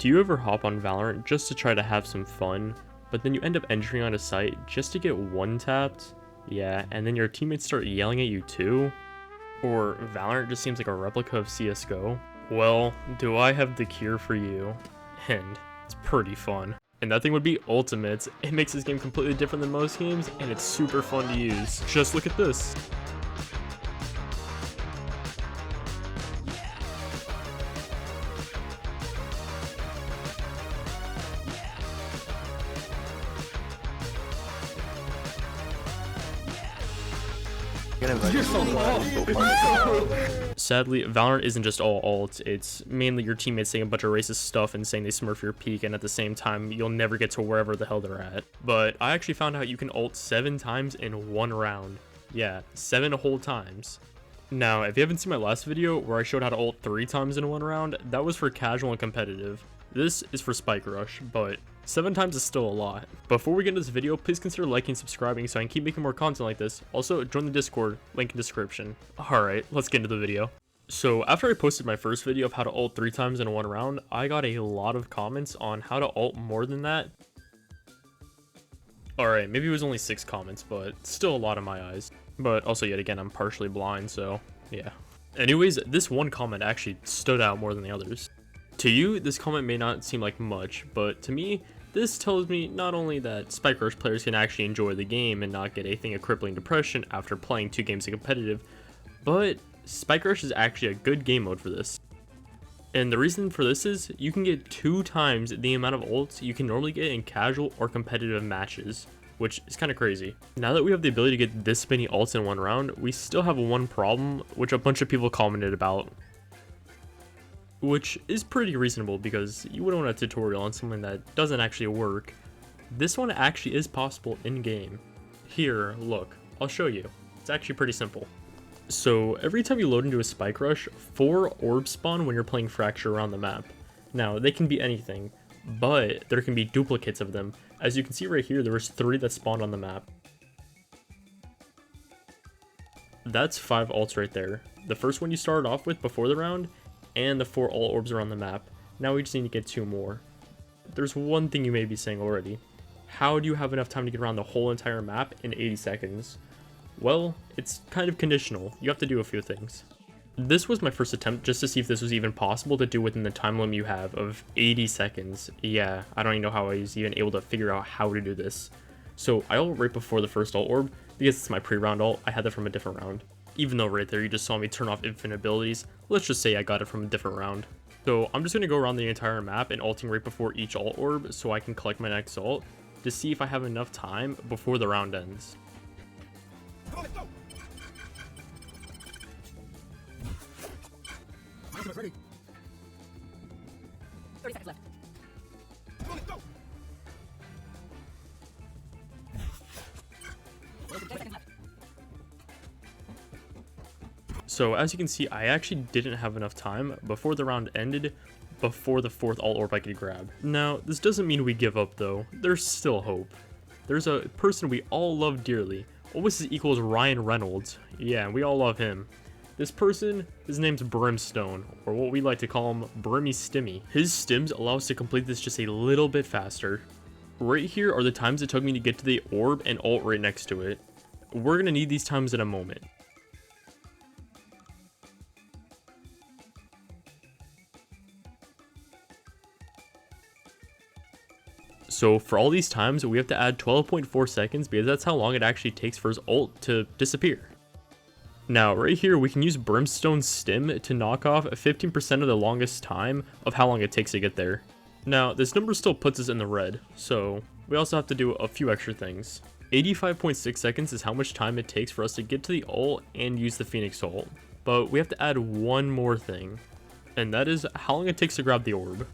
Do you ever hop on Valorant just to try to have some fun, but then you end up entering on a site just to get one-tapped? Yeah, and then your teammates start yelling at you too? Or Valorant just seems like a replica of CSGO? Well, do I have the cure for you? And it's pretty fun. And that thing would be Ultimates. It makes this game completely different than most games, and it's super fun to use. Just look at this. You're so Sadly, Valorant isn't just all alt, it's mainly your teammates saying a bunch of racist stuff and saying they smurf your peak, and at the same time, you'll never get to wherever the hell they're at. But I actually found out you can ult 7 times in one round. Yeah, 7 whole times. Now, if you haven't seen my last video where I showed how to ult 3 times in one round, that was for casual and competitive. This is for Spike Rush, but 7 times is still a lot. Before we get into this video, please consider liking and subscribing so I can keep making more content like this. Also, join the Discord, link in description. Alright, let's get into the video. So after I posted my first video of how to ult 3 times in one round, I got a lot of comments on how to ult more than that. Alright, maybe it was only 6 comments, but still a lot in my eyes. But also, yet again, I'm partially blind, so yeah. Anyways, this one comment actually stood out more than the others. To you, this comment may not seem like much, but to me, this tells me not only that Spike Rush players can actually enjoy the game and not get a thing of crippling depression after playing 2 games of competitive, but Spike Rush is actually a good game mode for this. And the reason for this is, you can get 2 times the amount of ults you can normally get in casual or competitive matches, which is kind of crazy. Now that we have the ability to get this many ults in one round, we still have one problem, which a bunch of people commented about. Which is pretty reasonable because you wouldn't want a tutorial on something that doesn't actually work. This one actually is possible in-game. Here, look, I'll show you. It's actually pretty simple. So every time you load into a Spike Rush, 4 orbs spawn when you're playing Fracture around the map. Now, they can be anything, but there can be duplicates of them. As you can see right here, there was 3 that spawned on the map. That's 5 ults right there. The first one you started off with before the round, and the 4 alt orbs are on the map. Now we just need to get 2 more. There's one thing you may be saying already. How do you have enough time to get around the whole entire map in 80 seconds? Well, it's kind of conditional. You have to do a few things. This was my first attempt just to see if this was even possible to do within the time limit you have of 80 seconds. Yeah, I don't even know how I was even able to figure out how to do this. So I ult right before the first alt orb, because it's my pre-round ult. I had that from a different round. Even though right there you just saw me turn off infinite abilities, let's just say I got it from a different round. So I'm just going to go around the entire map and ulting right before each alt orb so I can collect my next ult to see if I have enough time before the round ends. Let's go. Ready. 30 seconds left. Let's go. 30 seconds left. So as you can see, I actually didn't have enough time before the round ended, before the 4th alt orb I could grab. Now, this doesn't mean we give up though. There's still hope. There's a person we all love dearly, almost as equal as Ryan Reynolds. Yeah, we all love him. This person, his name's Brimstone, or what we like to call him, Brimmy Stimmy. His stims allow us to complete this just a little bit faster. Right here are the times it took me to get to the orb and ult right next to it. We're gonna need these times in a moment. So for all these times, we have to add 12.4 seconds because that's how long it actually takes for his ult to disappear. Now, right here, we can use Brimstone's stim to knock off 15% of the longest time of how long it takes to get there. Now, this number still puts us in the red, so we also have to do a few extra things. 85.6 seconds is how much time it takes for us to get to the ult and use the Phoniex ult. But we have to add one more thing, and that is how long it takes to grab the orb.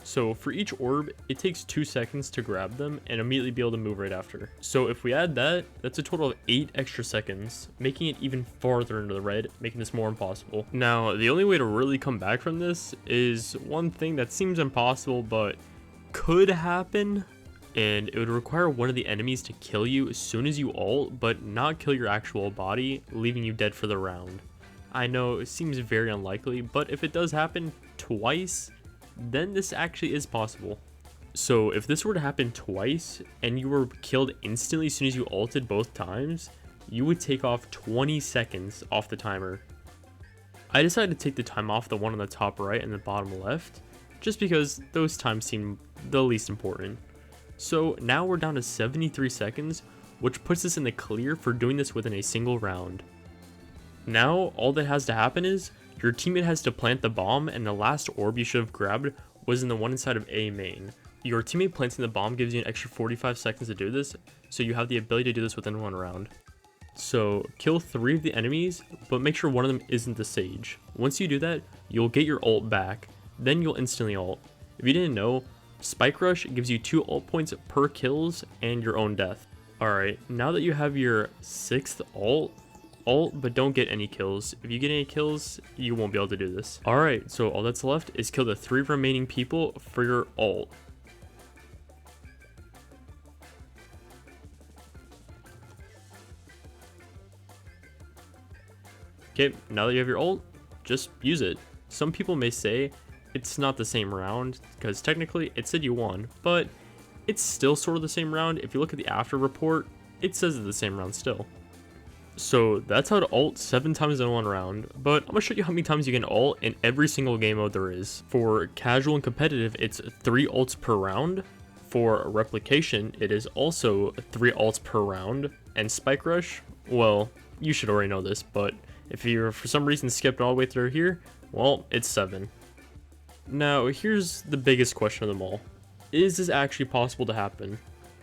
So for each orb, it takes 2 seconds to grab them and immediately be able to move right after. So if we add that, that's a total of 8 extra seconds, making it even farther into the red, making this more impossible. Now, the only way to really come back from this is one thing that seems impossible, but could happen. And it would require one of the enemies to kill you as soon as you ult, but not kill your actual body, leaving you dead for the round. I know it seems very unlikely, but if it does happen twice, then this actually is possible. So if this were to happen twice and you were killed instantly as soon as you ulted both times, you would take off 20 seconds off the timer. I decided to take the time off the one on the top right and the bottom left, just because those times seem the least important. So now we're down to 73 seconds, which puts us in the clear for doing this within a single round. Now all that has to happen is your teammate has to plant the bomb, and the last orb you should have grabbed was in the one inside of A main. Your teammate planting the bomb gives you an extra 45 seconds to do this, so you have the ability to do this within one round. So kill 3 of the enemies, but make sure one of them isn't the Sage. Once you do that, you'll get your ult back, then you'll instantly ult. If you didn't know, Spike Rush gives you 2 ult points per kills and your own death. Alright, now that you have your 6th ult, but don't get any kills. If you get any kills, you won't be able to do this. Alright, so all that's left is kill the 3 remaining people for your ult. Okay, now that you have your ult, just use it. Some people may say it's not the same round, because technically it said you won, but it's still sort of the same round. If you look at the after report, it says it's the same round still. So that's how to ult 7 times in one round, but I'm going to show you how many times you can ult in every single game mode there is. For casual and competitive, it's 3 ults per round. For replication, it is also 3 ults per round. And Spike Rush, well, you should already know this, but if you're for some reason skipped all the way through here, well, it's 7. Now, here's the biggest question of them all. Is this actually possible to happen?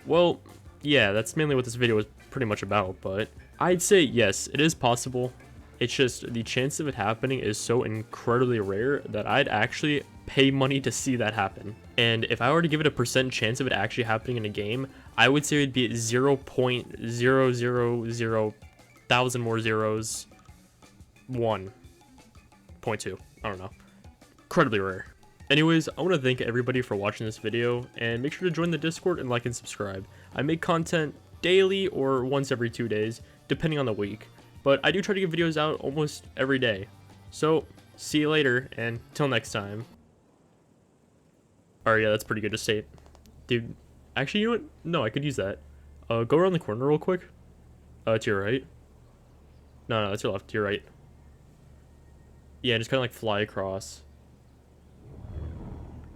Well, yeah, that's mainly what this video is pretty much about, but I'd say yes, it is possible. It's just the chance of it happening is so incredibly rare that I'd actually pay money to see that happen. And if I were to give it a percent chance of it actually happening in a game, I would say it'd be 0.000 thousand more zeros 1.2. I don't know. Incredibly rare. Anyways, I want to thank everybody for watching this video, and make sure to join the Discord and like and subscribe. I make content daily or once every 2 days, depending on the week, but I do try to get videos out almost every day. So, see you later, and till next time. Alright, yeah, that's pretty good to say. Dude, actually, you know what? No, I could use that. Go around the corner real quick. To your right. No, that's your left, to your right. Yeah, just kind of like fly across.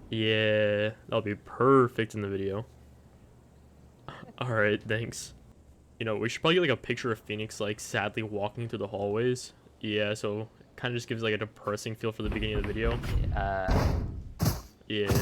Yeah, that'll be perfect in the video. Alright, thanks. You know, we should probably get like a picture of Phoniex like sadly walking through the hallways. Yeah, so it kind of just gives like a depressing feel for the beginning of the video. Yeah.